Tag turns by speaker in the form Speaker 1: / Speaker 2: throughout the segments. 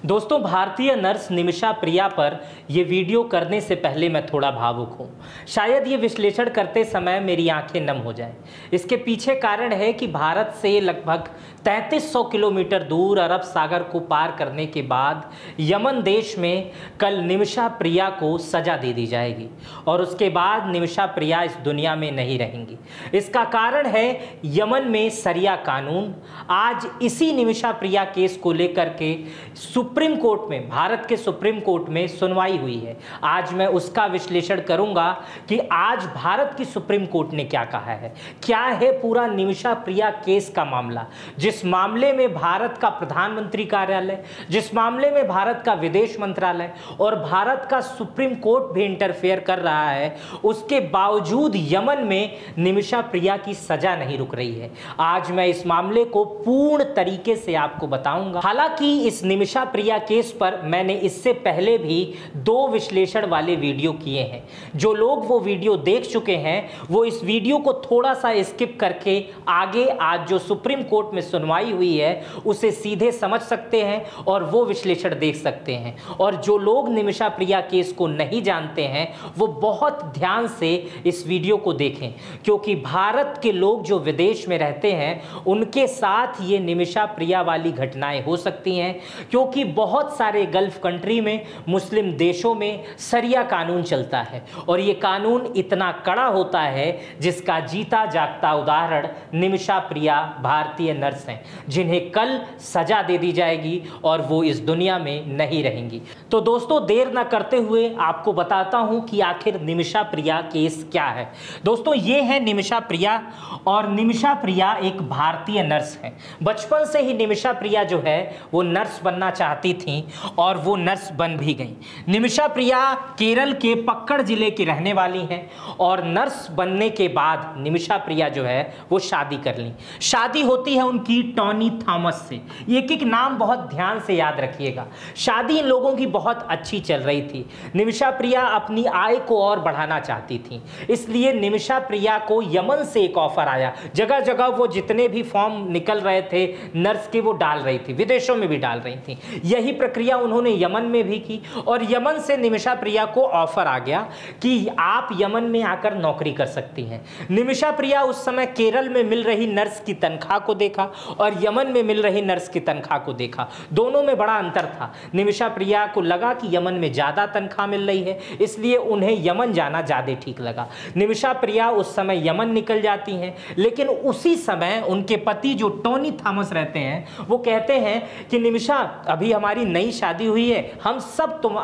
Speaker 1: दोस्तों, भारतीय नर्स निमिषा प्रिया पर यह वीडियो करने से पहले मैं थोड़ा भावुक हूँ। शायद ये विश्लेषण करते समय मेरी आंखें नम हो जाएं। इसके पीछे कारण है कि भारत से लगभग 3300 किलोमीटर दूर अरब सागर को पार करने के बाद यमन देश में कल निमिषा प्रिया को सजा दे दी जाएगी और उसके बाद निमिषा प्रिया इस दुनिया में नहीं रहेंगी। इसका कारण है यमन में शरिया कानून। आज इसी निमिषा प्रिया केस को लेकर के सुप्रीम कोर्ट में, भारत के सुप्रीम कोर्ट में सुनवाई हुई है। आज मैं उसका विश्लेषण करूंगा कि आज भारत की सुप्रीम कोर्ट ने क्या कहा है, क्या है पूरा निमिषा प्रिया केस का मामला, जिस मामले में भारत का प्रधानमंत्री कार्यालय, जिस मामले में भारत का विदेश मंत्रालय और भारत का सुप्रीम कोर्ट भी इंटरफेयर कर रहा है। उसके बावजूद यमन में निमिषा प्रिया की सजा नहीं रुक रही है। आज मैं इस मामले को पूर्ण तरीके से आपको बताऊंगा। हालांकि इस निमिषा प्रिया केस पर मैंने इससे पहले भी 2 विश्लेषण वाले वीडियो किए हैं। जो लोग वो वीडियो देख चुके हैं वो इस वीडियो को थोड़ा सा स्किप करके आगे आज जो सुप्रीम कोर्ट में सुनवाई हुई है उसे सीधे समझ सकते हैं और वो विश्लेषण देख सकते हैं। और जो लोग निमिषा प्रिया केस को नहीं जानते हैं वो बहुत ध्यान से इस वीडियो को देखें, क्योंकि भारत के लोग जो विदेश में रहते हैं उनके साथ ये निमिषा प्रिया वाली घटनाएं हो सकती हैं, क्योंकि बहुत सारे गल्फ कंट्री में, मुस्लिम देशों में शरिया कानून चलता है और ये कानून इतना कड़ा होता है जिसका जीता जागता उदाहरण निमिषा प्रिया भारतीय नर्स हैं, जिन्हें कल सजा दे दी जाएगी और वो इस दुनिया में नहीं रहेंगी। तो दोस्तों, देर ना करते हुए आपको बताता हूं कि आखिर निमिषा प्रिया केस क्या है। दोस्तों, ये है निमिषा प्रिया और निमिषा प्रिया एक भारतीय नर्स है। बचपन से ही निमिषा प्रिया जो है वो नर्स बनना चाहती थी और वो नर्स बन भी गई। निमिषा प्रिया केरल के पक्कड़ जिले की रहने वाली हैं और नर्स बनने के बाद निमिषा प्रिया जो है वो शादी कर ली। शादी होती है उनकी टॉनी थॉमस से। एक एक नाम बहुत ध्यान से याद रखिएगा। शादी इन लोगों की बहुत अच्छी चल रही थी। निमिषा प्रिया अपनी आय को और बढ़ाना चाहती थी, इसलिए निमिषा प्रिया को यमन से एक ऑफर आया। जगह जगह वो जितने भी फॉर्म निकल रहे थे नर्स के वो डाल रही थी, विदेशों में भी डाल रही थी। यही प्रक्रिया उन्होंने यमन में भी की और यमन से निमिषा प्रिया को ऑफर आ गया कि आप यमन में आकर नौकरी कर सकती हैं। निमिषा प्रिया उस समय केरल में मिल रही नर्स की तनख्वाह को देखा और यमन में मिल रही नर्स की तनख्वाह को देखा। दोनों में बड़ा अंतर था। निमिषा प्रिया को लगा कि यमन में ज्यादा तनख्वाह मिल रही है, इसलिए उन्हें यमन जाना ज्यादा ठीक लगा। निमिषा प्रिया उस समय यमन निकल जाती हैं, लेकिन उसी समय उनके पति जो टोनी थॉमस रहते हैं वो कहते हैं कि निमिषा, अभी हमारी नई शादी हुई है,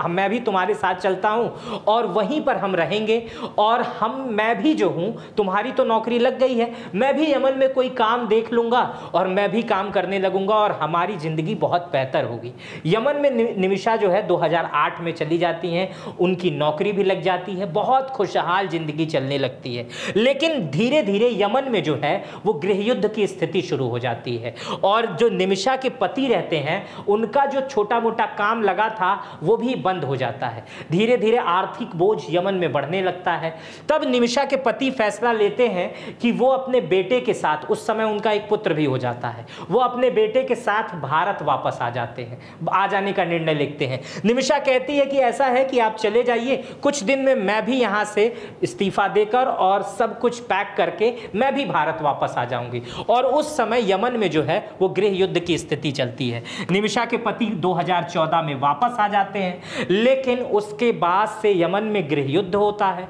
Speaker 1: मैं भी तुम्हारे साथ चलता हूं और वहीं पर हम रहेंगे और मैं भी जो हूं, तुम्हारी तो नौकरी लग गई है, मैं भी यमन में कोई काम देख लूंगा और मैं भी काम करने लगूंगा और हमारी जिंदगी बहुत बेहतर होगी। यमन में निमिषा जो है 2008 में चली जाती हैं, उनकी नौकरी भी लग जाती है, बहुत खुशहाल जिंदगी चलने लगती है। लेकिन धीरे धीरे यमन में जो है वो गृहयुद्ध की स्थिति शुरू हो जाती है और जो निमिषा के पति रहते हैं उनका जो छोटा मोटा काम लगा था वो भी बंद हो जाता है। धीरे धीरे आर्थिक बोझ यमन में बढ़ने लगता है। तब निमिषा के पति फैसला लेते हैं कि वो अपने बेटे के साथ, उस समय उनका एक पुत्र भी हो जाता है, वो अपने बेटे के साथ भारत वापस आ जाते हैं, आ जाने का निर्णय लेते हैं। निमिषा कहती है कि ऐसा है कि आप चले जाइए, कुछ दिन में मैं भी यहां से इस्तीफा देकर और सब कुछ पैक करके मैं भी भारत वापस आ जाऊंगी। और उस समय यमन में जो है वो गृह युद्ध की स्थिति चलती है। निमिषा के पति 2014 में वापस आ जाते हैं, लेकिन उसके बाद से यमन में गृह युद्ध होता है,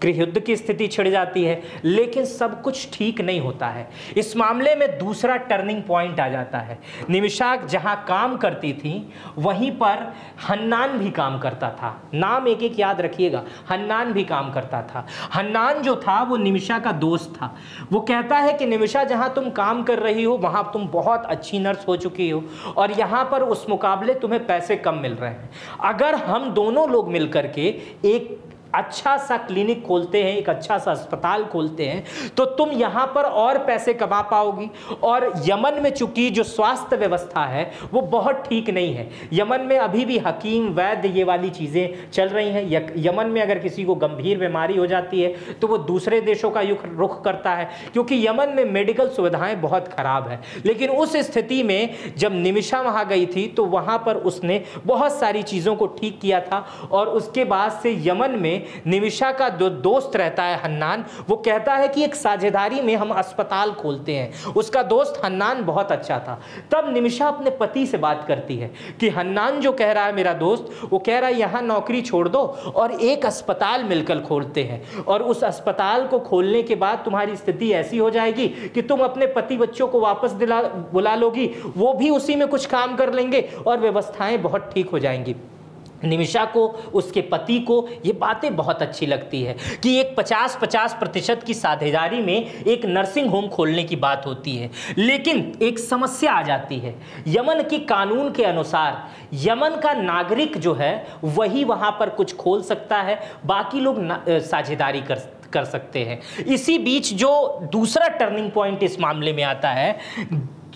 Speaker 1: गृह युद्ध की स्थिति छिड़ जाती है, लेकिन सब कुछ ठीक नहीं होता है। इस मामले में दूसरा टर्निंग पॉइंट आ जाता है। निमिषा जहां काम करती थी वहीं पर हन्नान भी काम करता था। नाम एक एक याद रखिएगा, हन्नान भी काम करता था। हन्नान जो था वो निमिषा का दोस्त था। वो कहता है कि निमिषा, जहां तुम काम कर रही हो वहां तुम बहुत अच्छी नर्स हो चुकी हो और यहां पर उस मुकाबले तुम्हें पैसे कम मिल रहे हैं। अगर हम दोनों लोग मिलकर के एक अच्छा सा क्लिनिक खोलते हैं, एक अच्छा सा अस्पताल खोलते हैं, तो तुम यहाँ पर और पैसे कमा पाओगी। और यमन में चूंकि जो स्वास्थ्य व्यवस्था है वो बहुत ठीक नहीं है, यमन में अभी भी हकीम वैद्य ये वाली चीज़ें चल रही हैं। यमन में अगर किसी को गंभीर बीमारी हो जाती है तो वो दूसरे देशों का रुख करता है, क्योंकि यमन में मेडिकल सुविधाएं बहुत खराब है। लेकिन उस स्थिति में जब निमिषा वहाँ गई थी तो वहाँ पर उसने बहुत सारी चीज़ों को ठीक किया था। और उसके बाद से यमन में निमिषा का जो दोस्त रहता है हन्नान, वो कहता है कि एक साझेदारी में हम अस्पताल खोलते हैं। उसका दोस्त हन्नान बहुत अच्छा था। तब निमिषा अपने पति से बात करती है कि हन्नान जो कह रहा है मेरा दोस्त, वो कह रहा है यहाँ नौकरी छोड़ दो और एक अस्पताल मिलकर खोलते हैं, और उस अस्पताल को खोलने के बाद तुम्हारी स्थिति ऐसी हो जाएगी कि तुम अपने पति बच्चों को वापस बुला लोगी, वो भी उसी में कुछ काम कर लेंगे और व्यवस्थाएं बहुत ठीक हो जाएंगी। निमिषा को, उसके पति को ये बातें बहुत अच्छी लगती है कि एक 50-50% की साझेदारी में एक नर्सिंग होम खोलने की बात होती है। लेकिन एक समस्या आ जाती है, यमन के कानून के अनुसार यमन का नागरिक जो है वही वहाँ पर कुछ खोल सकता है, बाकी लोग साझेदारी कर सकते हैं। इसी बीच जो दूसरा टर्निंग पॉइंट इस मामले में आता है,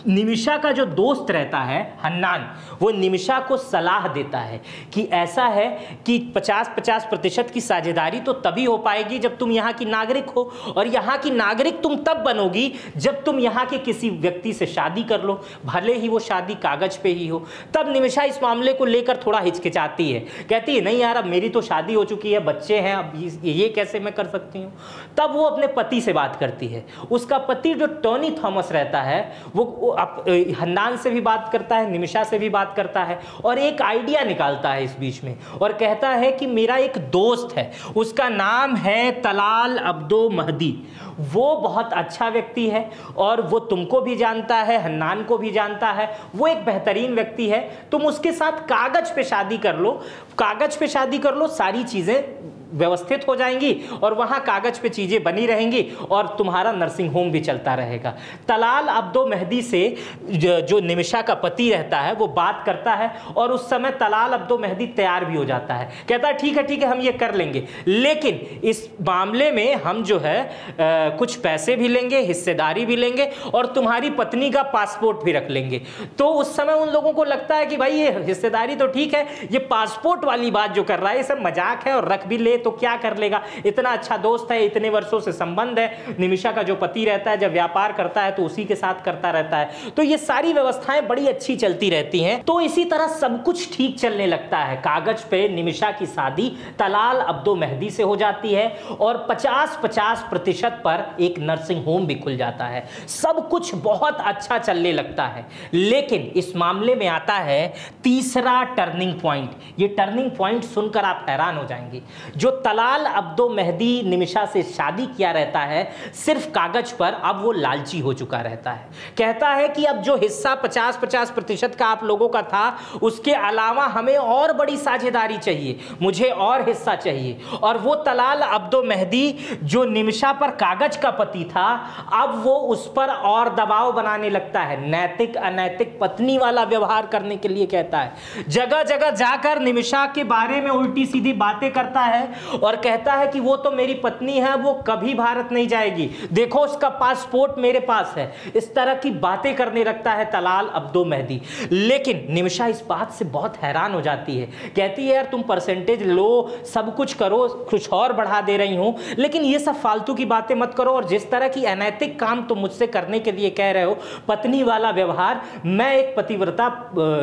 Speaker 1: निमिषा का जो दोस्त रहता है हन्नान, वो निमिषा को सलाह देता है कि ऐसा है कि 50-50% की साझेदारी तो तभी हो पाएगी जब तुम यहाँ की नागरिक हो, और यहाँ की नागरिक तुम तब बनोगी जब तुम यहाँ के किसी व्यक्ति से शादी कर लो, भले ही वो शादी कागज पे ही हो। तब निमिषा इस मामले को लेकर थोड़ा हिचकिचाती है, कहती है नहीं यार, अब मेरी तो शादी हो चुकी है, बच्चे हैं, अब ये कैसे मैं कर सकती हूँ। तब वो अपने पति से बात करती है। उसका पति जो टोनी थॉमस रहता है वो हन्नान से भी बात करता है, निमिषा से भी बात करता है, और एक आइडिया निकालता है इस बीच में, और कहता है कि मेरा एक दोस्त है, उसका नाम है तलाल अब्दो महदी, वो बहुत अच्छा व्यक्ति है और वो तुमको भी जानता है, हन्नान को भी जानता है, वो एक बेहतरीन व्यक्ति है, तुम उसके साथ कागज पे शादी कर लो, कागज पे शादी कर लो, सारी चीज़ें व्यवस्थित हो जाएंगी और वहाँ कागज पे चीज़ें बनी रहेंगी और तुम्हारा नर्सिंग होम भी चलता रहेगा। तलाल अब्दो मेहदी से जो निमिषा का पति रहता है वो बात करता है, और उस समय तलाल अब्दो मेहदी तैयार भी हो जाता है, कहता है ठीक है हम ये कर लेंगे, लेकिन इस मामले में हम जो है कुछ पैसे भी लेंगे, हिस्सेदारी भी लेंगे और तुम्हारी पत्नी का पासपोर्ट भी रख लेंगे। तो उस समय उन लोगों को लगता है कि भाई ये हिस्सेदारी तो ठीक है, ये पासपोर्ट वाली बात जो कर रहा है ये सब मजाक है, और रख भी ले तो क्या कर लेगा, इतना अच्छा दोस्त है, इतने वर्षों से संबंध है। निमिषा का जो पति रहता है जब व्यापार करता है तो उसी के साथ करता रहता है, तो ये सारी व्यवस्थाएं बड़ी अच्छी चलती रहती हैं। तो इसी तरह सब कुछ ठीक चलने लगता है। कागज पे निमिषा की शादी तलाल अब्दो मेहदी से हो जाती है और 50-50% पर एक नर्सिंग होम भी खुल जाता है। सब कुछ बहुत अच्छा चलने लगता है। लेकिन इस मामले में आता है तीसरा टर्निंग पॉइंट। ये टर्निंग पॉइंट सुनकर आप हैरान हो जाएंगे। जो तलाल अब्दो मेहदी निमिषा से शादी किया रहता है सिर्फ कागज पर, अब वो लालची हो चुका रहता है। कहता है कि अब जो हिस्सा 50-50% का आप लोगों का था, उसके अलावा हमें और बड़ी साझेदारी चाहिए, मुझे और हिस्सा चाहिए। और वो तलाल अब्दो मेहदी जो निमिषा पर कागज का पति था, अब वो उस पर और दबाव बनाने लगता है, नैतिक अनैतिक पत्नी वाला व्यवहार करने के लिए कहता है। जगह जगह जाकर निमिषा के बारे में उल्टी सीधी बातें करता है और कहता है कि वो तो मेरी पत्नी है, वो कभी भारत नहीं जाएगी, देखो उसका पासपोर्ट मेरे पास है। इस तरह की बातें करने लगता है तलाल अब्दो मेहदी। लेकिन निमिषा इस बात से बहुत हैरान हो जाती है, कहती है यार तुम परसेंटेज लो, सब कुछ करो, कुछ और बढ़ा दे रही हूं, लेकिन ये सब फालतू की बातें मत करो, और जिस तरह की अनैतिक काम तुम मुझसे करने के लिए कह रहे हो, पत्नी वाला व्यवहार, मैं एक पतिव्रता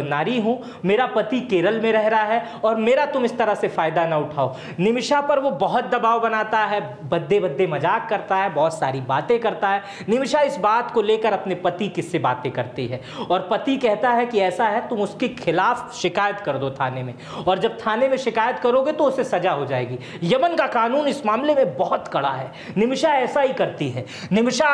Speaker 1: नारी हूं, मेरा पति केरल में रह रहा है और मेरा तुम इस तरह से फायदा ना उठाओ। निमिषा पर वो बहुत दबाव बनाता है, बद्दे बद्दे मजाक करता है, बहुत सारी बातें करता है। निमिषा इस बात को लेकर अपने पति किससे बातें करती है, और पति कहता है कि ऐसा है तुम उसके खिलाफ शिकायत कर दो थाने में, और जब थाने में शिकायत करोगे तो उसे सजा हो जाएगी। यमन का कानून इस मामले में बहुत कड़ा है। निमिषा ऐसा ही करती है। निमिषा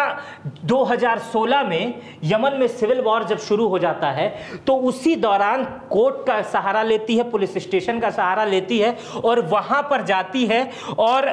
Speaker 1: 2016 में यमन में सिविल वॉर जब शुरू हो जाता है तो उसी दौरान कोर्ट का सहारा लेती है, पुलिस स्टेशन का सहारा लेती है और वहां पर जाती है और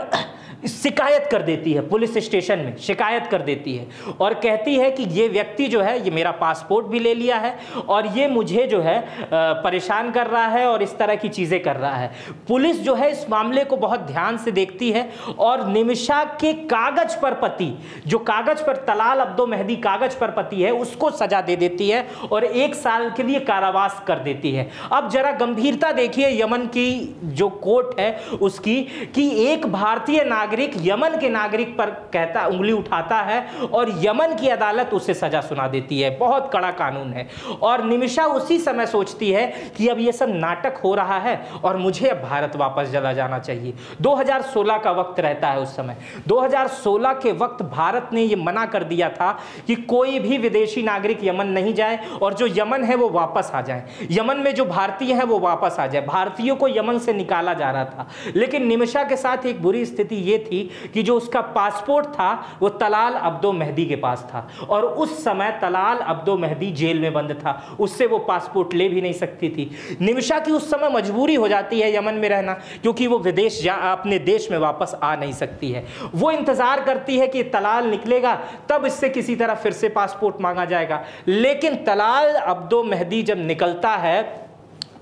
Speaker 1: शिकायत कर देती है, पुलिस स्टेशन में शिकायत कर देती है और कहती है कि ये व्यक्ति जो है ये मेरा पासपोर्ट भी ले लिया है और ये मुझे जो है परेशान कर रहा है और इस तरह की चीज़ें कर रहा है। पुलिस जो है इस मामले को बहुत ध्यान से देखती है और निमिषा के कागज पर पति, जो कागज पर तलाल अब्दो मेहदी कागज पर पति है, उसको सजा दे देती है और 1 साल के लिए कारावास कर देती है। अब जरा गंभीरता देखिए यमन की जो कोर्ट है उसकी, कि एक भारतीय नागरिक यमन के नागरिक पर कहता उंगली उठाता है और यमन की अदालत उसे सजा सुना देती है। बहुत कड़ा कानून है। और निमिषा उसी समय सोचती है कि अब ये सब नाटक हो रहा है और मुझे अब भारत वापस चला जाना चाहिए। 2016 का वक्त रहता है उस समय। 2016 के वक्त भारत ने ये मना कर दिया था कि कोई भी विदेशी नागरिक यमन नहीं जाए और जो यमन है वो वापस आ जाए, यमन में जो भारतीय है वो वापस आ जाए। भारतीयों को यमन से निकाला जा रहा था। लेकिन निमिषा के साथ एक बुरी स्थिति ये थी कि जो उसका पासपोर्ट था वो तलाल अब्दो मेहदी के पास था और उस समय तलाल अब्दो मेहदी जेल में बंद था, उससे वो पासपोर्ट ले भी नहीं सकती थी। निमिषा की उस समय मजबूरी हो जाती है यमन में रहना, क्योंकि वो विदेश अपने देश में वापस आ नहीं सकती है। वो इंतजार करती है कि तलाल निकलेगा तब इससे किसी तरह फिर से पासपोर्ट मांगा जाएगा। लेकिन तलाल अब्दो मेहदी जब निकलता है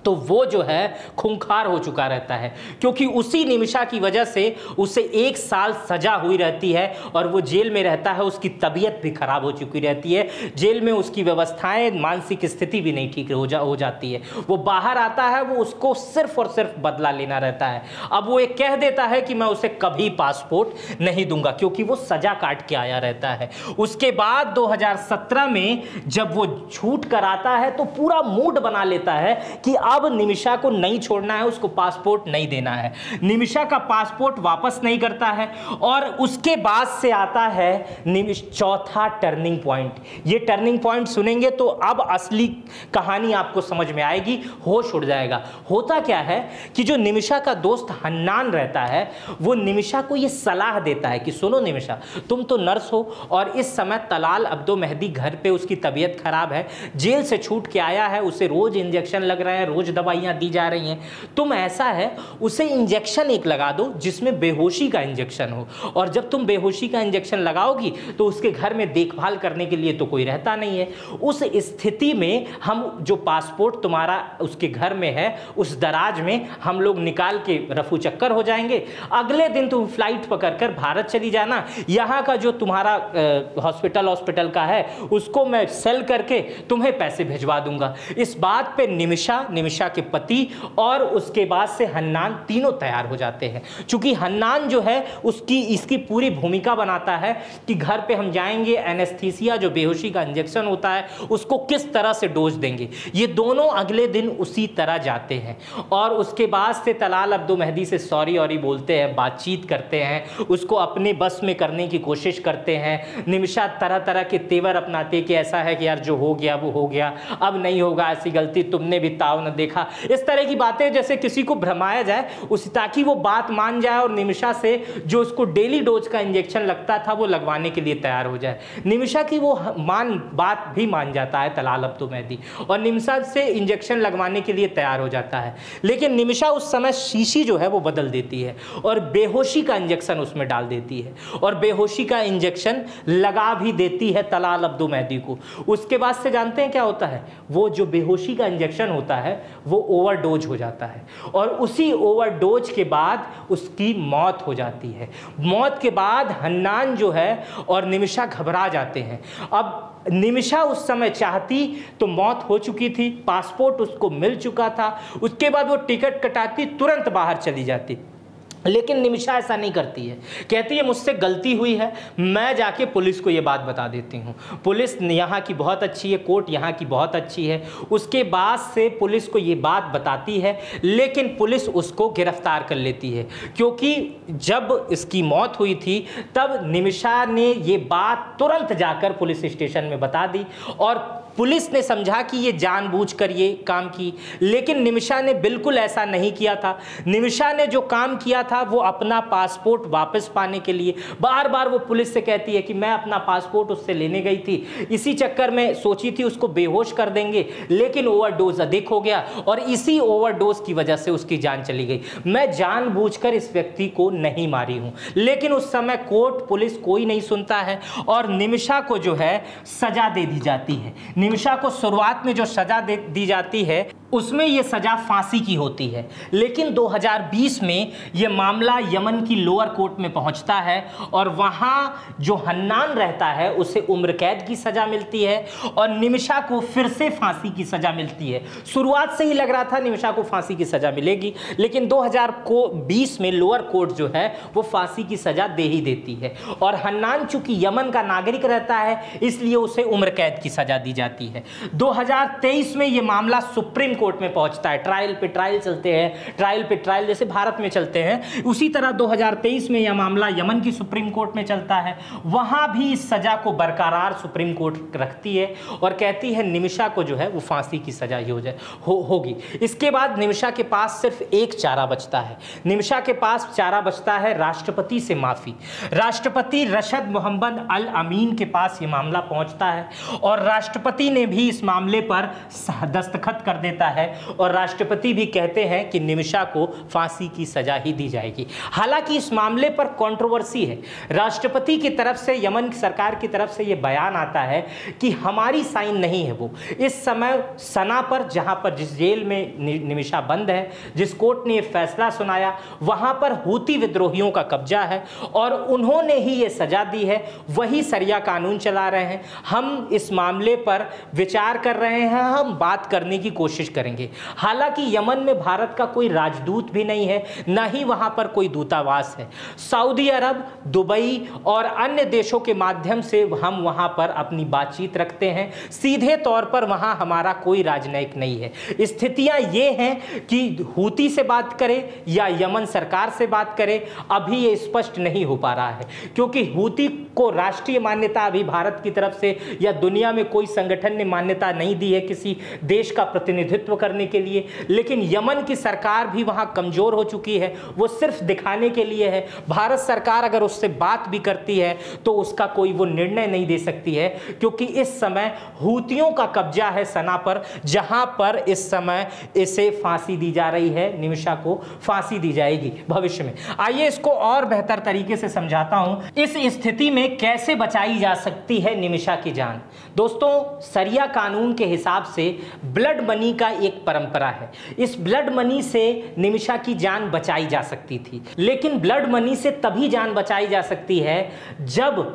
Speaker 1: तो वो जो है खूंखार हो चुका रहता है, क्योंकि उसी निमिषा की वजह से उसे 1 साल सजा हुई रहती है और वो जेल में रहता है। उसकी तबीयत भी खराब हो चुकी रहती है, जेल में उसकी व्यवस्थाएं, मानसिक स्थिति भी नहीं ठीक हो जाती है। वो बाहर आता है, वो उसको सिर्फ और सिर्फ बदला लेना रहता है। अब वो एक कह देता है कि मैं उसे कभी पासपोर्ट नहीं दूंगा, क्योंकि वो सजा काट के आया रहता है। उसके बाद 2017 में जब वो छूट कर आता है तो पूरा मूड बना लेता है कि अब निमिषा को नहीं छोड़ना है, उसको पासपोर्ट नहीं देना है। निमिषा का पासपोर्ट वापस नहीं करता है और उसके बाद से आता है चौथा टर्निंग पॉइंट। ये टर्निंग पॉइंट सुनेंगे तो अब असली कहानी आपको समझ में आएगी, होश उड़ जाएगा। होता क्या है कि जो निमिषा का दोस्त हन्नान रहता है वो निमिषा को ये सलाह देता है कि सुनो निमिषा, तुम तो नर्स हो और इस समय तलाल अब्दो मेहदी घर पे उसकी तबीयत खराब है, जेल से छूट के आया है, उसे रोज इंजेक्शन लग रहे हैं, रोज दवाइयां दी जा रही हैं। तुम ऐसा है उसे इंजेक्शन एक लगा दो जिसमें बेहोशी का इंजेक्शन हो, और जब तुम बेहोशी का इंजेक्शन लगाओगी तो उसके घर में देखभाल करने के लिए तो कोई रहता नहीं है। उस स्थिति में हम जो पासपोर्ट तुम्हारा उसके घर में है उस दराज में हम लोग निकाल के रफू चक्कर हो जाएंगे। अगले दिन तुम फ्लाइट पकड़कर भारत चली जाना, यहाँ का जो तुम्हारा हॉस्पिटल का है उसको मैं सेल करके तुम्हें पैसे भिजवा दूंगा। इस बात पे निमिषा के पति और उसके बाद से हन्नान तीनों तैयार हो जाते हैं। चूंकि हन्नान जो है इसकी पूरी भूमिका बनाता है कि घर पे हम जाएंगे, एनेस्थीसिया जो बेहोशी का इंजेक्शन होता है उसको किस तरह से डोज देंगे। ये दोनों अगले दिन उसी तरह जाते हैं और उसके बाद से तलाल अब्दो मेहदी से सॉरी बोलते हैं, बातचीत करते हैं, उसको अपने बस में करने की कोशिश करते हैं। निमिषा तरह तरह के तेवर अपनाते कि ऐसा है कि यार जो हो गया वो हो गया, अब नहीं होगा, ऐसी गलती तुमने भी ताव न देखा। इस तरह की बातें जैसे किसी को भ्रमाया जाए ताकि वो बात मान जाए और निमिषा से जो उसको डेली डोज का इंजेक्शन लगता था वो लगवाने के लिए तैयार हो जाए। निमिषा की वो बात भी मान जाता है तलाल अब्दो मेहदी और निमिषा से इंजेक्शन लगवाने के लिए तैयार हो जाता है। लेकिन निमिषा उस समय शीशी जो है वो बदल देती है और बेहोशी का इंजेक्शन उसमें डाल देती है और बेहोशी का इंजेक्शन लगा भी देती है तलाल अब्दो मेहदी को। उसके बाद से जानते हैं क्या होता है, वो जो बेहोशी का इंजेक्शन होता है वो ओवरडोज हो जाता है और उसी ओवरडोज के बाद उसकी मौत हो जाती है। मौत के बाद हन्नान जो है और निमिषा घबरा जाते हैं। अब निमिषा उस समय चाहती तो मौत हो चुकी थी, पासपोर्ट उसको मिल चुका था, उसके बाद वो टिकट कटाती, तुरंत बाहर चली जाती। लेकिन निमिषा ऐसा नहीं करती है, कहती है मुझसे गलती हुई है, मैं जाके पुलिस को ये बात बता देती हूँ। पुलिस यहाँ की बहुत अच्छी है, कोर्ट यहाँ की बहुत अच्छी है। उसके बाद से पुलिस को ये बात बताती है, लेकिन पुलिस उसको गिरफ्तार कर लेती है, क्योंकि जब इसकी मौत हुई थी तब निमिषा ने ये बात तुरंत जाकर पुलिस स्टेशन में बता दी और पुलिस ने समझा कि ये जानबूझकर ये काम की, लेकिन निमिषा ने बिल्कुल ऐसा नहीं किया था। निमिषा ने जो काम किया था वो अपना पासपोर्ट वापस पाने के लिए बार बार वो पुलिस से कहती है कि मैं अपना पासपोर्ट उससे लेने गई थी, इसी चक्कर में सोची थी उसको बेहोश कर देंगे, लेकिन ओवरडोज अधिक हो गया और इसी ओवरडोज की वजह से उसकी जान चली गई। मैं जानबूझकर इस व्यक्ति को नहीं मारी हूं। लेकिन उस समय कोर्ट पुलिस कोई नहीं सुनता है और निमिषा को जो है सजा दे दी जाती है। निमिषा को शुरुआत में जो सजा दी जाती है उसमें यह सजा फांसी की होती है, लेकिन 2020 में यह मामला यमन की लोअर कोर्ट में पहुंचता है और वहां जो हन्नान रहता है उसे उम्र कैद की सजा मिलती है और निमिषा को फिर से फांसी की सजा मिलती है। शुरुआत से ही लग रहा था निमिषा को फांसी की सजा मिलेगी, लेकिन 2020 में लोअर कोर्ट जो है वो फांसी की सजा दे ही देती है और हन्नान चूंकि यमन का नागरिक रहता है इसलिए उसे उम्र कैद की सजा दी जाती है। 2023 में यह मामला सुप्रीम कोर्ट में पहुंचता है। ट्रायल पे ट्रायल चलते हैं, ट्रायल पे ट्रायल जैसे भारत में चलते हैं, उसी तरह 2023 में यह मामला यमन की सुप्रीम कोर्ट में चलता है। वहां भी इस सजा को बरकरार सुप्रीम कोर्ट रखती है और कहती है निमिषा को जो है वो फांसी की सजा ही होगी। इसके बाद निमिषा के पास सिर्फ एक चारा बचता है। निमिषा के पास चारा बचता है राष्ट्रपति से माफी। राष्ट्रपति रशद मोहम्मद अल अमीन के पास ये मामला पहुंचता है और राष्ट्रपति ने भी इस मामले पर दस्तखत कर देता है और राष्ट्रपति भी कहते हैं कि निमिषा को फांसी की सजा ही दी जाएगी। हालांकि इस मामले पर कंट्रोवर्सी है। राष्ट्रपति की तरफ से, यमन की सरकार की तरफ से यह बयान आता है कि हमारी साइन नहीं है वो। इस समय सना पर, जहां पर जिस जेल में निमिषा बंद है, जिस कोर्ट ने यह फैसला सुनाया, वहां पर हूती विद्रोहियों का कब्जा है और उन्होंने ही यह सजा दी है, वही सरिया कानून चला रहे हैं। हम इस मामले पर विचार कर रहे हैं, हम बात करने की कोशिश करेंगे। हालांकि यमन में भारत का कोई राजदूत भी नहीं है, ना ही वहां पर कोई दूतावास है। सऊदी अरब, दुबई और अन्य देशों के माध्यम से हम वहां पर अपनी बातचीत रखते हैं। सीधे तौर पर वहां हमारा कोई राजनयिक नहीं है। स्थितियां ये हैं कि हूती से बात करें या यमन सरकार से बात करें, अभी ये स्पष्ट नहीं हो पा रहा है, क्योंकि हूती को राष्ट्रीय मान्यता अभी भारत की तरफ से या दुनिया में कोई संगठन ने मान्यता नहीं दी है किसी देश का प्रतिनिधित्व करने के लिए। लेकिन यमन की सरकार भी वहां कमजोर हो चुकी है, वो सिर्फ दिखाने के लिए है। भारत सरकार अगर उससे बात भी करती है तो उसका कोई वो निर्णय नहीं दे सकती है, क्योंकि इस समय हूतियों का कब्जा है सना पर, जहां पर इस समय इसे फांसी दी जा रही है। निमिषा को फांसी दी जाएगी भविष्य में। आइए इसको और बेहतर तरीके से समझाता हूं। इस स्थिति में कैसे बचाई जा सकती है निमिषा की जान। दोस्तों, सरिया कानून के हिसाब से ब्लड मनी का एक परंपरा है। इस ब्लड मनी से निमिषा की जान बचाई जा सकती थी, लेकिन ब्लड मनी से तभी जान बचाई जा सकती है जब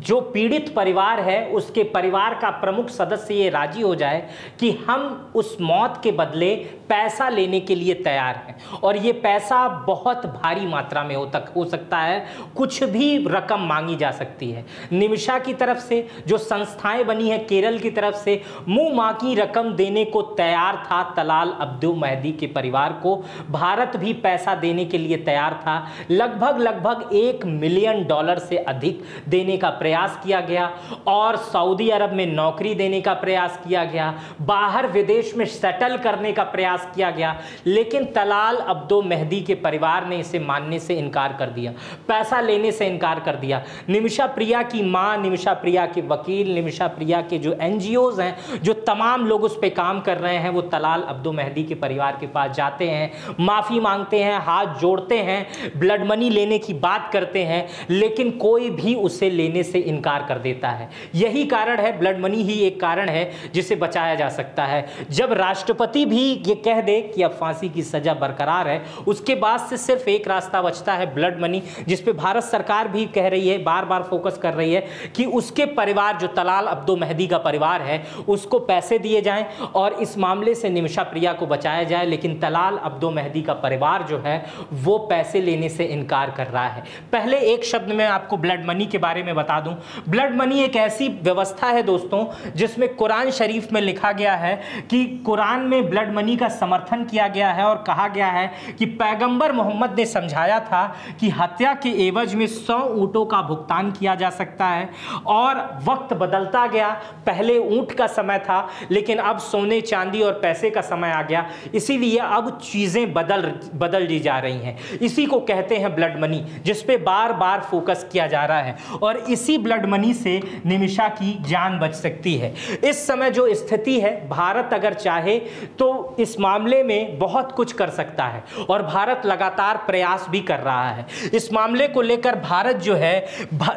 Speaker 1: जो पीड़ित परिवार है उसके परिवार का प्रमुख सदस्य ये राजी हो जाए कि हम उस मौत के बदले पैसा लेने के लिए तैयार हैं, और ये पैसा बहुत भारी मात्रा में हो सकता है, कुछ भी रकम मांगी जा सकती है। निमिषा की तरफ से जो संस्थाएं बनी है, केरल की तरफ से मुंह मांगी रकम देने को तैयार था तलाल अब्दो मेहदी के परिवार को। भारत भी पैसा देने के लिए तैयार था। लगभग $1 मिलियन से अधिक देने का प्रयास किया गया और सऊदी अरब में नौकरी देने का प्रयास किया गया, बाहर विदेश में सेटल करने का प्रयास किया गया, लेकिन तलाल अब्दो मेहदी के परिवार ने इसे मानने से इनकार कर दिया, पैसा लेने से इनकार कर दिया। निमिषा प्रिया की मां, निमिषा प्रिया के वकील, निमिषा प्रिया के जो एनजीओज हैं, जो तमाम लोग उस पर काम कर रहे हैं, वो तलाल अब्दो मेहदी के परिवार के पास जाते हैं, माफी मांगते हैं, हाथ जोड़ते हैं, ब्लड मनी लेने की बात करते हैं, लेकिन कोई भी उसे लेने से इनकार कर देता है। यही कारण है, ब्लड मनी ही एक कारण है जिसे बचाया जा सकता है। जब राष्ट्रपति भी ये कह दे कि अब फांसी की सजा बरकरार है, उसके बाद से सिर्फ एक रास्ता बचता है, ब्लड मनी, जिस पे भारत सरकार भी कह रही है, बार बार फोकस कर रही है कि उसके परिवार, जो तलाल अब्दो मेहदी का परिवार है, उसको पैसे दिए जाएं और इस मामले से निमिषा प्रिया को बचाया जाए। लेकिन तलाल अब्दो मेहदी का परिवार जो है वो पैसे लेने से इनकार कर रहा है। पहले एक शब्द में आपको ब्लड मनी के बारे में बता बता दूं, ब्लड मनी एक ऐसी व्यवस्था है दोस्तों जिसमें कुरान शरीफ में लिखा गया है कि कुरान में ब्लड मनी का समर्थन किया गया है और कहा गया है कि पैगंबर मोहम्मद ने समझाया था कि हत्या के एवज में 100 ऊंटों का भुगतान किया जा सकता है। और वक्त बदलता गया, पहले ऊंट का समय था लेकिन अब सोने चांदी और पैसे का समय आ गया, इसीलिए अब चीजें बदल दी जा रही हैं। इसी को कहते हैं ब्लड मनी, जिस पे बार बार फोकस किया जा रहा है और इसी ब्लड मनी से निमिषा की जान बच सकती है। इस समय जो स्थिति है, भारत अगर चाहे तो इस मामले में बहुत कुछ कर सकता है और भारत लगातार प्रयास भी कर रहा है। इस मामले को लेकर भारत जो है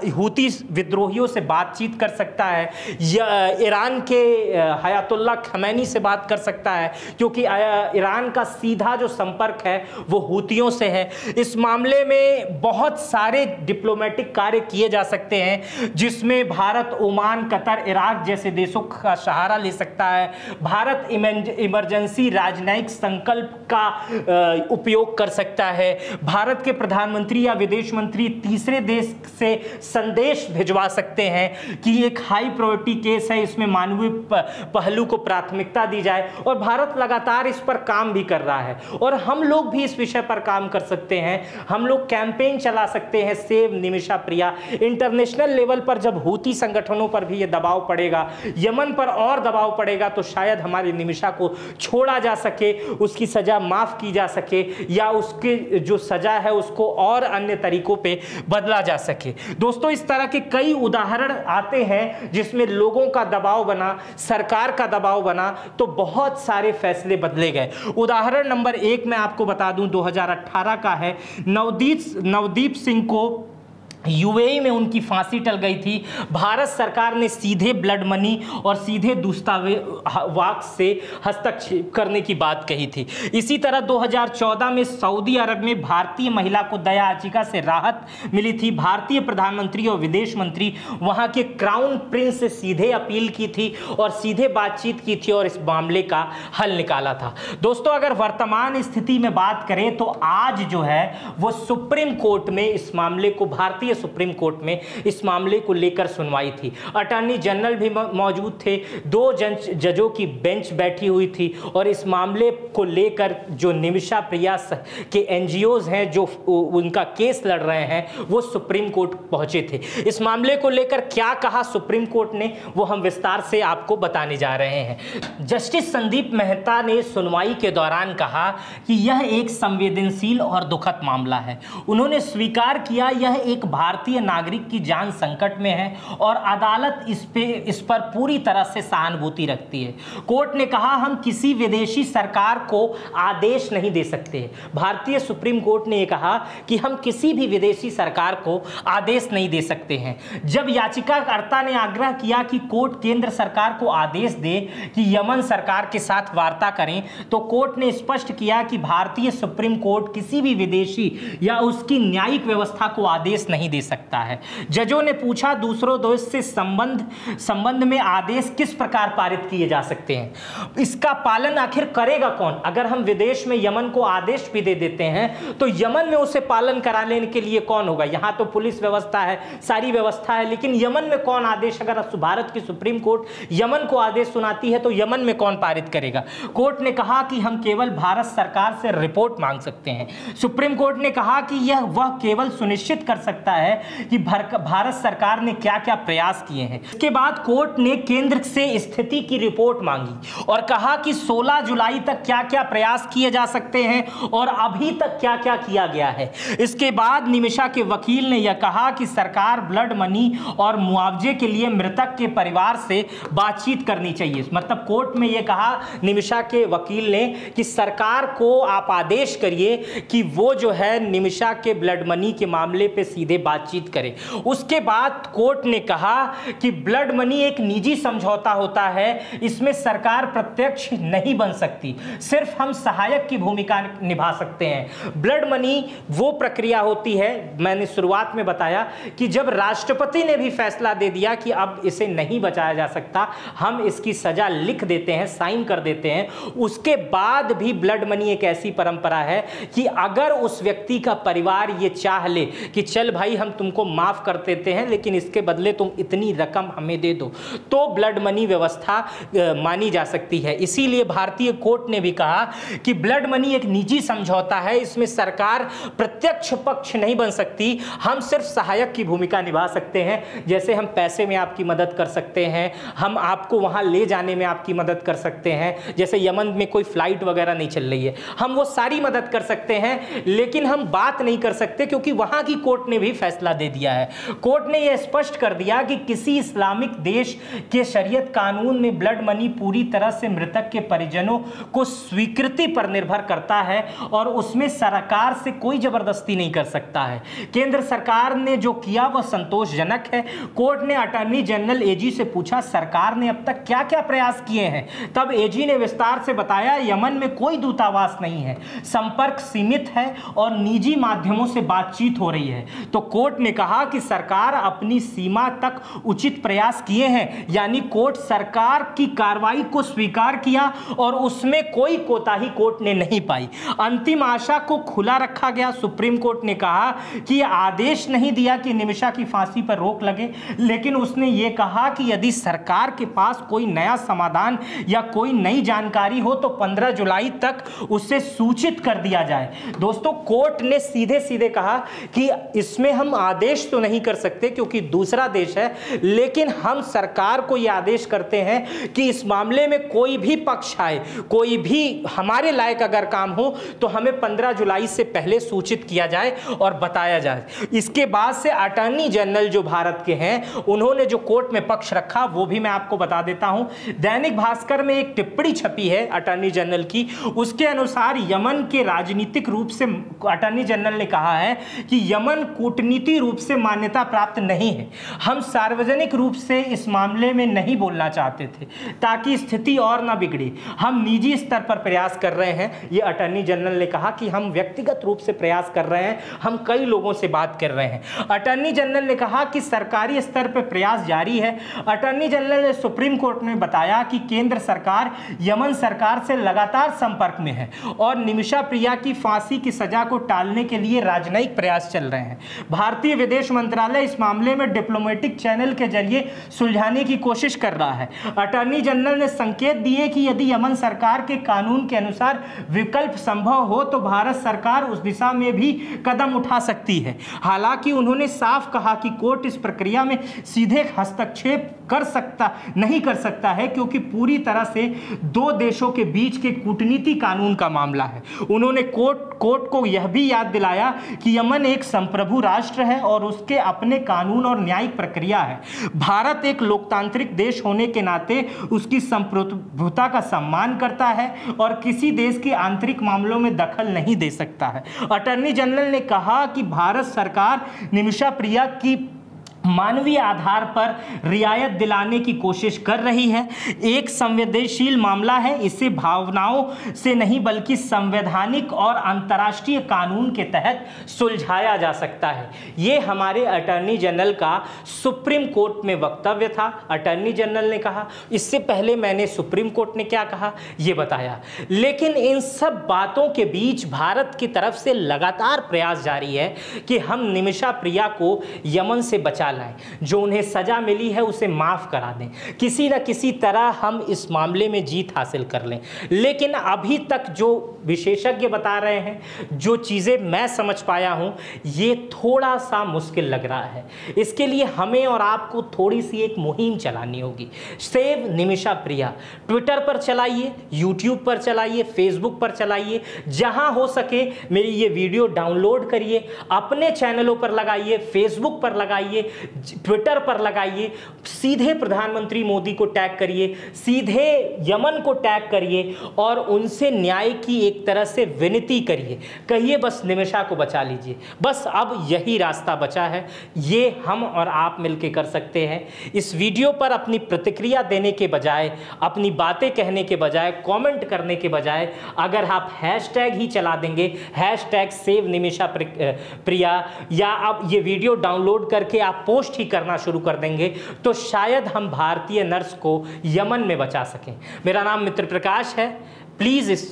Speaker 1: हूती विद्रोहियों से बातचीत कर सकता है या ईरान के हयातुल्लाह खमैनी से बात कर सकता है, क्योंकि ईरान का सीधा जो संपर्क है वो हूतियों से है। इस मामले में बहुत सारे डिप्लोमेटिक कार्य किए जा सकते हैं जिसमें भारत ओमान, कतर, इराक जैसे देशों का सहारा ले सकता है। भारत इमरजेंसी राजनयिक संकल्प का उपयोग कर सकता है। भारत के प्रधानमंत्री या विदेश मंत्री तीसरे देश से संदेश भिजवा सकते हैं कि एक हाई प्रायोरिटी केस है, इसमें मानवीय पहलू को प्राथमिकता दी जाए और भारत लगातार इस पर काम भी कर रहा है। और हम लोग भी इस विषय पर काम कर सकते हैं, हम लोग कैंपेन चला सकते हैं सेव निमिषा प्रिया। इंटरनेशनल लेवल पर जब हूती संगठनों पर भी ये दबाव पड़ेगा, यमन पर और दबाव पड़ेगा, तो शायद हमारी निमिषा को छोड़ा जा सके, उसकी सजा माफ की जा सके या उसके जो सजा है उसको और अन्य तरीकों पे बदला जा सके। दोस्तों, इस तरह के कई उदाहरण आते हैं जिसमें लोगों का दबाव बना, सरकार का दबाव बना, तो बहुत सारे फैसले बदले गए। उदाहरण नंबर 1 मैं आपको बता दूं, 2018 का है। नवदीप सिंह को यूएई में उनकी फांसी टल गई थी। भारत सरकार ने सीधे ब्लड मनी और सीधे दूतावास से हस्तक्षेप करने की बात कही थी। इसी तरह 2014 में सऊदी अरब में भारतीय महिला को दया याचिका से राहत मिली थी। भारतीय प्रधानमंत्री और विदेश मंत्री वहां के क्राउन प्रिंस से सीधे अपील की थी और सीधे बातचीत की थी और इस मामले का हल निकाला था। दोस्तों, अगर वर्तमान स्थिति में बात करें तो आज जो है वो सुप्रीम कोर्ट में इस मामले को, भारतीय सुप्रीम कोर्ट में इस मामले को लेकर सुनवाई थी। अटॉर्नी जनरल भी मौजूद थे, 2 जजों की बेंच बैठी हुई थी और इस मामले को लेकर जो निमिषा प्रिया के एनजीओज हैं जो उनका केस लड़ रहे हैं वो सुप्रीम कोर्ट पहुंचे थे। इस मामले को लेकर क्या कहा सुप्रीम कोर्ट ने वो हम विस्तार से आपको बताने जा रहे हैं। जस्टिस संदीप मेहता ने सुनवाई के दौरान कहा कि यह एक संवेदनशील और दुखद मामला है। उन्होंने स्वीकार किया यह एक भारतीय नागरिक की जान संकट में है और अदालत इस पर पूरी तरह से सहानुभूति रखती है। कोर्ट ने कहा हम किसी विदेशी सरकार को आदेश नहीं दे सकते। भारतीय सुप्रीम कोर्ट ने यह कहा कि हम किसी भी विदेशी सरकार को आदेश नहीं दे सकते हैं। जब याचिकाकर्ता ने आग्रह किया कि कोर्ट केंद्र सरकार को आदेश दे कि यमन सरकार के साथ वार्ता करें, तो कोर्ट ने स्पष्ट किया कि भारतीय सुप्रीम कोर्ट किसी भी विदेशी या उसकी न्यायिक व्यवस्था को आदेश नहीं दे सकता है। जजों ने पूछा दूसरों देश से संबंध में आदेश किस प्रकार पारित किए जा सकते हैं, इसका पालन आखिर करेगा कौन? अगर हम विदेश में यमन को आदेश भी दे देते हैं तो यमन में उसे पालन करा लेने के लिए कौन होगा? यहां तो पुलिस व्यवस्था है, सारी व्यवस्था है, लेकिन यमन में कौन आदेश, अगर भारत की सुप्रीम कोर्ट यमन को आदेश सुनाती है तो यमन में कौन पारित करेगा? कोर्ट ने कहा कि हम केवल भारत सरकार से रिपोर्ट मांग सकते हैं। सुप्रीम कोर्ट ने कहा कि यह वह केवल सुनिश्चित कर सकता है कि भारत सरकार ने क्या क्या प्रयास किए हैं। इसके बाद कोर्ट ने केंद्र से स्थिति की रिपोर्ट मांगी और कहा कि 16 जुलाई तक क्या क्या प्रयास किए जा सकते हैं और अभी तक क्या क्या किया गया है। इसके बाद निमिषा के वकील ने यह कहा कि सरकार ब्लड मनी और मुआवजे के लिए मृतक के परिवार से बातचीत करनी चाहिए। मतलब कोर्ट में यह कहा निमिषा के वकील ने कि सरकार को आप आदेश करिए कि वो जो है निमिषा के ब्लड मनी के मामले पे सीधे बातचीत करें। उसके बाद कोर्ट ने कहा कि ब्लड मनी एक निजी समझौता होता है, इसमें सरकार प्रत्यक्ष नहीं बन सकती, सिर्फ हम सहायक की भूमिका निभा सकते हैं। ब्लड मनी वो प्रक्रिया होती है, मैंने शुरुआत में बताया कि जब राष्ट्रपति ने भी फैसला दे दिया कि अब इसे नहीं बचाया जा सकता, हम इसकी सजा लिख देते हैं, साइन कर देते हैं, उसके बाद भी ब्लड मनी एक ऐसी परंपरा है कि अगर उस व्यक्ति का परिवार ये चाह ले कि चल भाई हम तुमको माफ़ कर देते हैं, लेकिन इसके बदले तुम इतनी रकम हमें दे दो, तो ब्लड मनी व्यवस्था मानी जा सकती है। इसीलिए भारतीय कोर्ट ने भी कहा कि ब्लड मनी एक निजी समझौता है, इसमें सरकार प्रत्यक्ष पक्ष नहीं बन सकती, हम सिर्फ सहायक की भूमिका निभा सकते हैं। जैसे हम पैसे में आपकी मदद कर सकते हैं, हम आपको वहां ले जाने में आपकी मदद कर सकते हैं, जैसे यमन में कोई फ्लाइट वगैरह नहीं चल रही है, हम वो सारी मदद कर सकते हैं, लेकिन हम बात नहीं कर सकते, क्योंकि वहां की कोर्ट ने भी फैसला दे दिया है। कोर्ट ने यह स्पष्ट कर दिया कि किसी इस्लामिक देश के शरीयत कानून में ब्लड मनी पूरी तरह से मृतक के परिजनों को स्वीकृति पर निर्भर करता है और उसमें सरकार से कोई जबरदस्ती नहीं कर सकता है। केंद्र सरकार ने जो किया वह संतोषजनक है। कोर्ट ने अटॉर्नी जनरल एजी से पूछा, सरकार ने अब तक क्या क्या प्रयास किए हैं? तब एजी ने विस्तार से बताया, यमन में कोई दूतावास नहीं है, संपर्क सीमित है और निजी माध्यमों से बातचीत हो रही है। तो कोर्ट ने कहा कि सरकार अपनी सीमा तक उचित प्रयास किए हैं, यानी कोर्ट सरकार की कार्रवाई को स्वीकार किया और उसमें कोई कोताही कोर्ट ने नहीं पाई। अंतिम आशा को खुला रखा गया। सुप्रीम कोर्ट ने कहा कि आदेश नहीं दिया कि निमिषा की फांसी पर रोक लगे, लेकिन उसने यह कहा कि यदि सरकार के पास कोई नया समाधान या कोई नई जानकारी हो तो 15 जुलाई तक उसे सूचित कर दिया जाए। दोस्तों, कोर्ट ने सीधे सीधे कहा कि इसमें हम आदेश तो नहीं कर सकते क्योंकि दूसरा देश है, लेकिन हम सरकार को यह आदेश करते हैं कि इस मामले में कोई भी पक्ष आए, कोई भी हमारे लायक अगर काम हो तो हमें 15 जुलाई से पहले सूचित किया जाए और बताया जाए। इसके बाद से अटॉर्नी जनरल जो भारत के हैं, उन्होंने जो कोर्ट में पक्ष रखा वो भी मैं आपको बता देता हूं। दैनिक भास्कर में एक टिप्पणी छपी है अटॉर्नी जनरल की, उसके अनुसार यमन के राजनीतिक रूप से अटॉर्नी जनरल ने कहा है कि यमन कूटनीति रूप से मान्यता प्राप्त नहीं है। हम सार्वजनिक रूप से इस मामले में नहीं बोलना चाहते थे ताकि स्थिति और ना बिगड़े। हम निजी स्तर पर प्रयास कर रहे हैं। ये अटॉर्नी जनरल ने कहा कि हम व्यक्तिगत रूप से प्रयास कर रहे हैं, हम कई लोगों से बात कर रहे हैं। अटॉर्नी जनरल ने कहा कि सरकारी स्तर पर प्रयास जारी है। अटॉर्नी जनरल ने सुप्रीम कोर्ट में बताया कि केंद्र सरकार यमन सरकार से लगातार संपर्क में है और निमिषा प्रिया की फांसी की सजा को टालने के लिए राजनयिक प्रयास चल रहे हैं। भारतीय विदेश मंत्रालय इस मामले में डिप्लोमेटिक चैनल के जरिए सुलझाने की कोशिश कर रहा है। अटॉर्नी जनरल ने संकेत दिए कि यदि यमन सरकार के कानून के अनुसार विकल्प संभव हो तो भारत सरकार उस दिशा में भी कदम उठा सकती है। हालांकि उन्होंने साफ कहा कि कोर्ट इस प्रक्रिया में सीधे हस्तक्षेप नहीं कर सकता है, क्योंकि पूरी तरह से दो देशों के बीच के कूटनीति कानून का मामला है। उन्होंने कोर्ट को यह भी याद दिलाया कि यमन एक संप्रभु राष्ट्र है और उसके अपने कानून और न्यायिक प्रक्रिया है। भारत एक लोकतांत्रिक देश होने के नाते उसकी संप्रभुता का सम्मान करता है और किसी देश के आंतरिक मामलों में दखल नहीं दे सकता है। अटॉर्नी जनरल ने कहा कि भारत सरकार निमिषा प्रिया की मानवीय आधार पर रियायत दिलाने की कोशिश कर रही है। एक संवेदनशील मामला है, इसे भावनाओं से नहीं बल्कि संवैधानिक और अंतर्राष्ट्रीय कानून के तहत सुलझाया जा सकता है। ये हमारे अटॉर्नी जनरल का सुप्रीम कोर्ट में वक्तव्य था। अटॉर्नी जनरल ने कहा, इससे पहले मैंने सुप्रीम कोर्ट ने क्या कहा ये बताया। लेकिन इन सब बातों के बीच भारत की तरफ से लगातार प्रयास जारी है कि हम निमिषा प्रिया को यमन से बचा लाएं, जो उन्हें सजा मिली है उसे माफ करा दें, किसी न किसी तरह हम इस मामले में जीत हासिल कर लें। लेकिन अभी तक जो विशेषज्ञ बता रहे हैं, जो चीज़ें मैं समझ पाया हूं, ये थोड़ा सा मुश्किल लग रहा है। इसके लिए हमें और आपको थोड़ी सी एक मुहिम चलानी होगी। सेव निमिषा प्रिया ट्विटर पर चलाइए, यूट्यूब पर चलाइए, फेसबुक पर चलाइए, जहां हो सके मेरी ये वीडियो डाउनलोड करिए, अपने चैनलों पर लगाइए, फेसबुक पर लगाइए, ट्विटर पर लगाइए, सीधे प्रधानमंत्री मोदी को टैग करिए, सीधे यमन को टैग करिए और उनसे न्याय की एक तरह से विनती करिए। कहिए बस निमिषा को बचा लीजिए, बस अब यही रास्ता बचा है। ये हम और आप मिलकर कर सकते हैं। इस वीडियो पर अपनी प्रतिक्रिया देने के बजाय, अपनी बातें कहने के बजाय, कमेंट करने के बजाय अगर आप हैशटैग ही चला देंगे, हैशटैग सेव निमिषा प्रिया, या अब ये वीडियो डाउनलोड करके आप पोस्ट ही करना शुरू कर देंगे, तो शायद हम भारतीय नर्स को यमन में बचा सकें। मेरा नाम मित्र प्रकाश है। प्लीज़ इस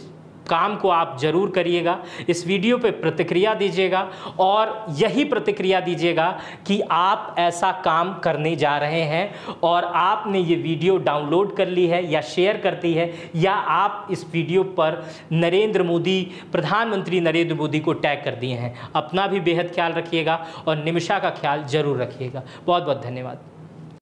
Speaker 1: काम को आप जरूर करिएगा। इस वीडियो पे प्रतिक्रिया दीजिएगा और यही प्रतिक्रिया दीजिएगा कि आप ऐसा काम करने जा रहे हैं और आपने ये वीडियो डाउनलोड कर ली है या शेयर करती है, या आप इस वीडियो पर नरेंद्र मोदी, प्रधानमंत्री नरेंद्र मोदी को टैग कर दिए हैं। अपना भी बेहद ख्याल रखिएगा और निमिषा का ख्याल जरूर रखिएगा। बहुत बहुत धन्यवाद।